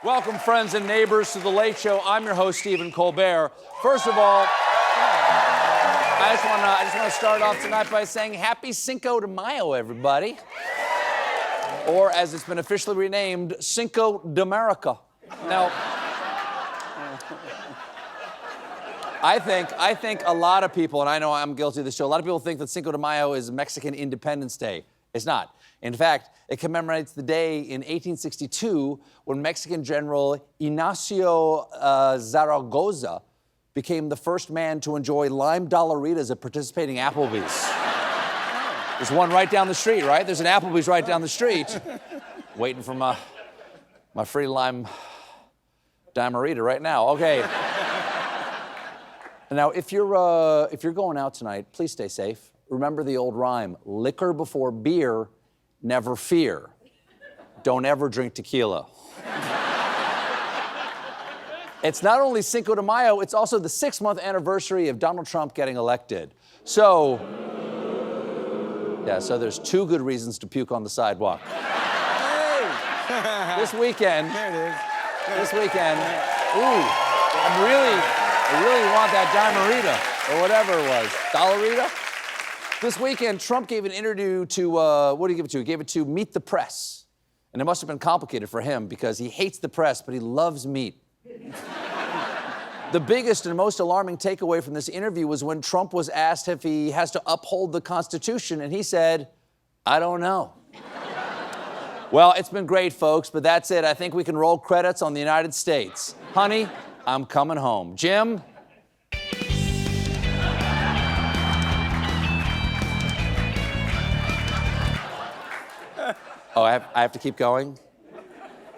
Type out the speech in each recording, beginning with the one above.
Welcome, friends and neighbors, to The Late Show. I'm your host, Stephen Colbert. First of all, I just want to start off tonight by saying Happy Cinco de Mayo, everybody. Or, as it's been officially renamed, Cinco de America. Now, I think a lot of people, and I know I'm guilty of this too, a lot of people think that Cinco de Mayo is Mexican Independence Day. It's not. In fact, it commemorates the day in 1862 when Mexican General Ignacio Zaragoza became the first man to enjoy lime dollaritas at participating Applebee's. There's one right down the street, right? There's an Applebee's right down the street. Waiting for my free lime dimerita right now. Okay. Now, if you're going out tonight, please stay safe. Remember the old rhyme, liquor before beer, never fear. Don't ever drink tequila. It's not only Cinco de Mayo, it's also the 6-month anniversary of Donald Trump getting elected. So there's 2 good reasons to puke on the sidewalk. Hey! This weekend, There it is. I really want that dimerita, or whatever it was. Dollarita? This weekend, Trump gave an interview to, what did he give it to? He gave it to Meet the Press. And it must have been complicated for him because he hates the press, but he loves meat. The biggest and most alarming takeaway from this interview was when Trump was asked if he has to uphold the Constitution, and he said, I don't know. Well, it's been great, folks, but that's it. I think we can roll credits on the United States. Honey, I'm coming home. Jim? Oh, I have to keep going?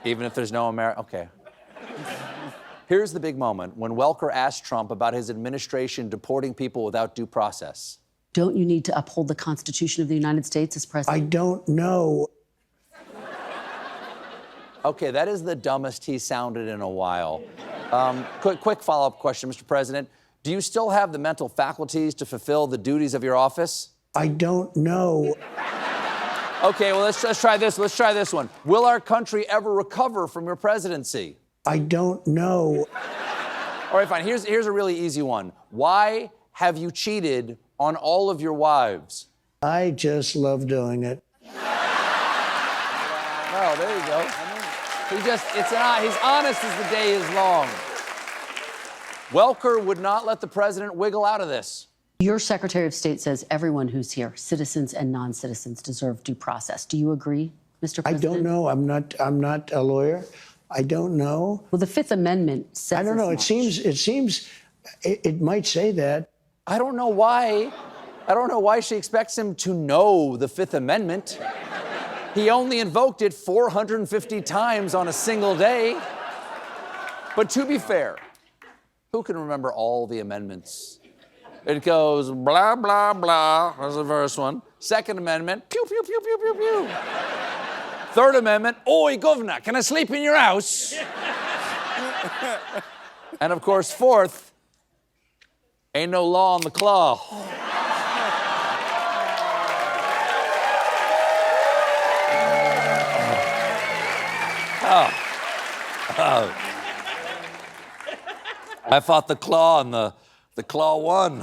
Even if there's no America? Okay. Here's the big moment when Welker asked Trump about his administration deporting people without due process. Don't you need to uphold the Constitution of the United States as president? I don't know. Okay, that is the dumbest he sounded in a while. Quick follow-up question, Mr. President. Do you still have the mental faculties to fulfill the duties of your office? I don't know. Okay, well, let's try this. Let's try this one. Will our country ever recover from your presidency? I don't know. All right, fine. Here's a really easy one. Why have you cheated on all of your wives? I just love doing it. Oh, there you go. He's honest as the day is long. Welker would not let the president wiggle out of this. Your Secretary of State says everyone who's here, citizens and non-citizens, deserve due process. Do you agree, Mr. President? I don't know. I'm not a lawyer. I don't know. Well, the Fifth Amendment says I don't know. as It might say that. I don't know why she expects him to know the Fifth Amendment. He only invoked it 450 times on a single day. But to be fair, who can remember all the amendments? It goes blah, blah, blah. That's the first one. Second Amendment, pew, pew, pew, pew, pew, pew. Third Amendment, oi, governor, can I sleep in your house? And of course, fourth, ain't no law on the claw. I fought the claw and the claw won.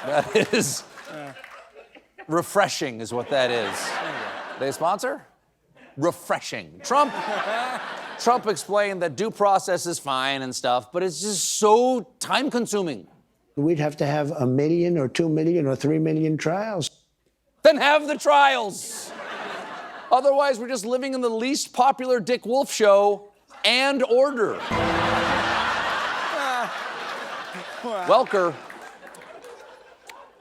That is refreshing is what that is. They a sponsor? Refreshing. Trump explained that due process is fine and stuff, but it's just so time-consuming. We'd have to have 1 million or 2 million or 3 million trials. Then have the trials. Otherwise, we're just living in the least popular Dick Wolf show and order.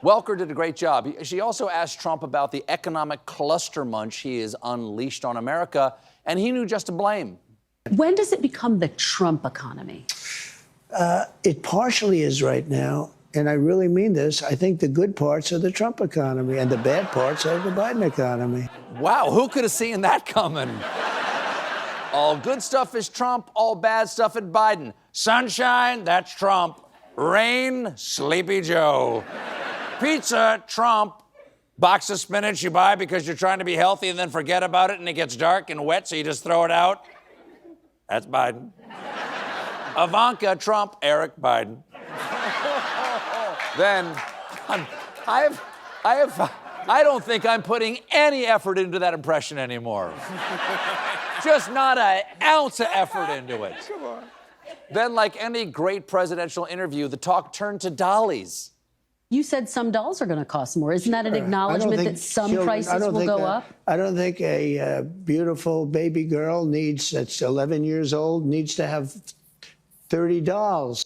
Welker did a great job. She also asked Trump about the economic cluster munch he has unleashed on America, and he knew just to blame. When does it become the Trump economy? It partially is right now, and I really mean this. I think the good parts are the Trump economy, and the bad parts are the Biden economy. Wow, who could have seen that coming? All good stuff is Trump, all bad stuff is Biden. Sunshine, that's Trump. Rain, Sleepy Joe. Pizza, Trump. Box of spinach you buy because you're trying to be healthy and then forget about it and it gets dark and wet, so you just throw it out. That's Biden. Ivanka Trump, Eric Biden. Then, I don't think I'm putting any effort into that impression anymore. Just not an ounce of effort into it. Come on. Then, like any great presidential interview, the talk turned to dollies. You said some dolls are going to cost more. Isn't that an acknowledgement that some prices will go up? I don't think a beautiful baby girl that's 11 years old needs to have 30 dolls.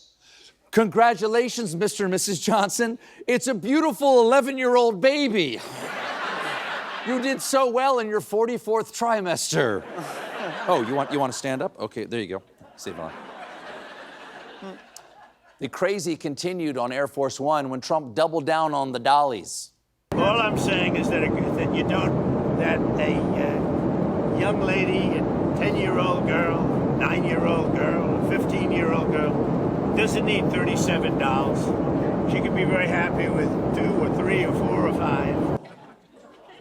Congratulations, Mr. and Mrs. Johnson. It's a beautiful 11-year-old baby. You did so well in your 44th trimester. Oh, you want to stand up? Okay, there you go. Save on. The crazy continued on Air Force One when Trump doubled down on the dollies. All I'm saying is that a young lady, a 10-year-old girl, 9-year-old girl, a 15-year-old girl doesn't need 37 dolls. She can be very happy with 2 or 3 or 4 or 5.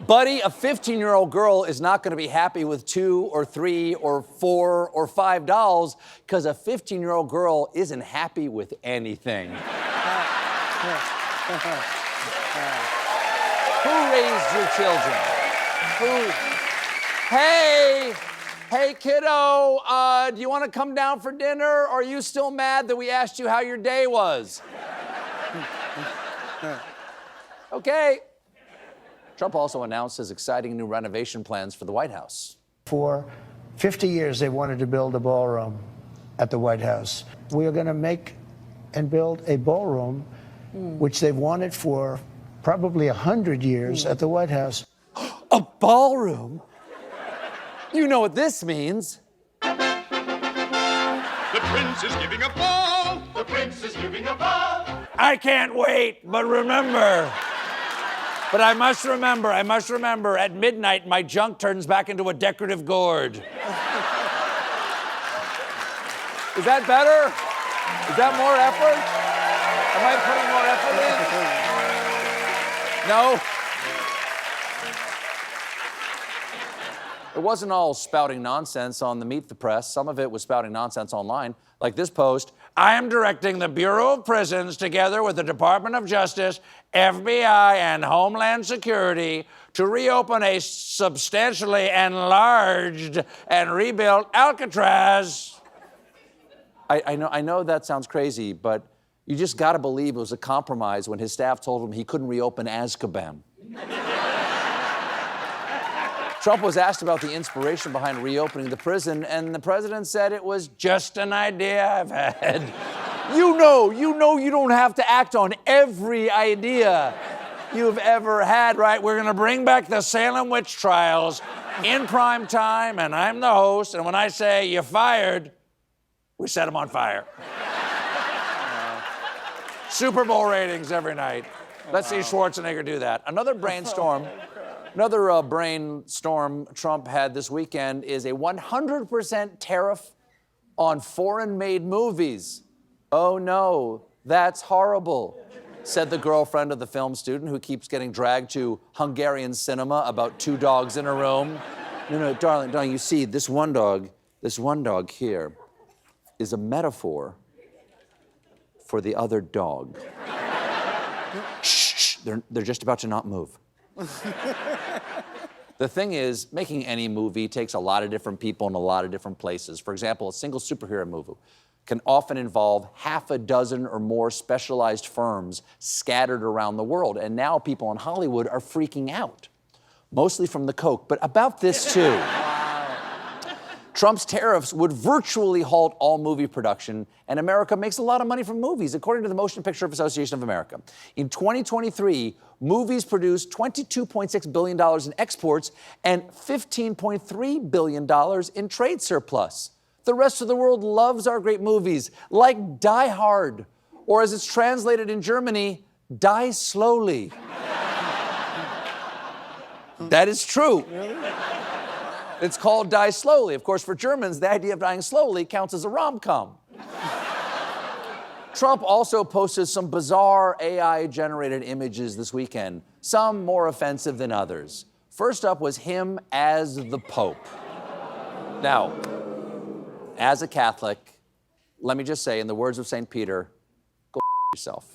Buddy, a 15-year-old girl is not going to be happy with 2 or 3 or 4 or 5 dolls because a 15-year-old girl isn't happy with anything. Who raised your children? Who? Hey, kiddo, do you want to come down for dinner, or are you still mad that we asked you how your day was? Okay. Trump also announced his exciting new renovation plans for the White House. For 50 years, they wanted to build a ballroom at the White House. We are going to make and build a ballroom, which they've wanted for probably 100 years at the White House. A ballroom? You know what this means. The prince is giving a ball. The prince is giving a ball. I can't wait, but I must remember, at midnight, my junk turns back into a decorative gourd. Is that better? Is that more effort? Am I putting more effort in? No? It wasn't all spouting nonsense on the Meet the Press. Some of it was spouting nonsense online, like this post. I am directing the Bureau of Prisons together with the Department of Justice, FBI, and Homeland Security to reopen a substantially enlarged and rebuilt Alcatraz. I know that sounds crazy, but you just gotta believe it was a compromise when his staff told him he couldn't reopen Azkaban. Trump was asked about the inspiration behind reopening the prison, and the president said it was just an idea I've had. You know you don't have to act on every idea you've ever had, right? We're gonna bring back the Salem witch trials in prime time, and I'm the host, and when I say you're fired, we set them on fire. Super Bowl ratings every night. Let's see Schwarzenegger do that. Another brainstorm Trump had this weekend is a 100% tariff on foreign-made movies. Oh no, that's horrible, said the girlfriend of the film student who keeps getting dragged to Hungarian cinema about 2 dogs in a room. No, darling, you see, this one dog here is a metaphor for the other dog. Shh, they're just about to not move. The thing is, making any movie takes a lot of different people in a lot of different places. For example, a single superhero movie can often involve half a dozen or more specialized firms scattered around the world. And now people in Hollywood are freaking out, mostly from the coke, but about this too. Trump's tariffs would virtually halt all movie production, and America makes a lot of money from movies, according to the Motion Picture Association of America. In 2023, movies produced $22.6 billion in exports and $15.3 billion in trade surplus. The rest of the world loves our great movies, like Die Hard, or as it's translated in Germany, Die Slowly. That is true. Really? It's called Die Slowly. Of course, for Germans, the idea of dying slowly counts as a rom-com. Trump also posted some bizarre AI-generated images this weekend, some more offensive than others. First up was him as the Pope. Now, as a Catholic, let me just say, in the words of St. Peter, go yourself.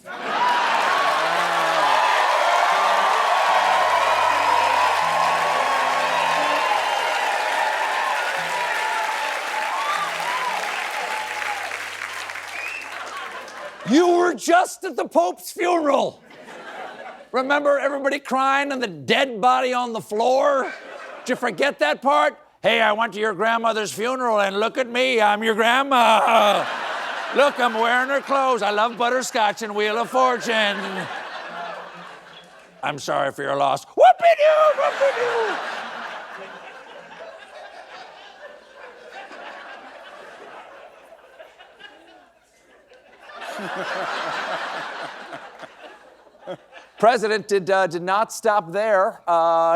You were just at the Pope's funeral. Remember everybody crying and the dead body on the floor? Did you forget that part? Hey, I went to your grandmother's funeral and look at me, I'm your grandma. Look, I'm wearing her clothes. I love butterscotch and Wheel of Fortune. I'm sorry for your loss. Whoopie-doo, whoopie-doo. President did not stop there.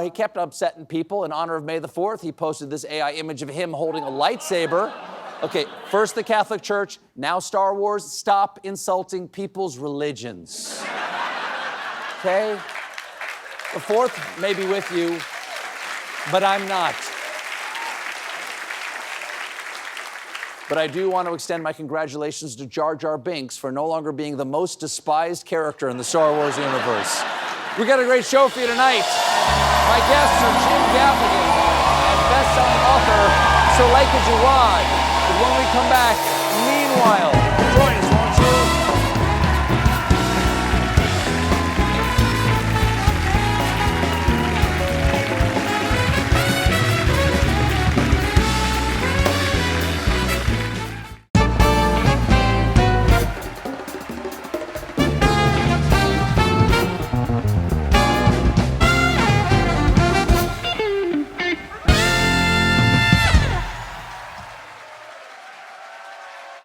He kept upsetting people in honor of May the 4th. He posted this AI image of him holding a lightsaber. Okay, first the Catholic Church, now Star Wars. Stop insulting people's religions. Okay? The 4th may be with you, but I'm not. But I do want to extend my congratulations to Jar Jar Binks for no longer being the most despised character in the Star Wars universe. We got a great show for you tonight. My guests are Jim Gaffigan and best-selling author Soleika Jawad. But when we come back, meanwhile,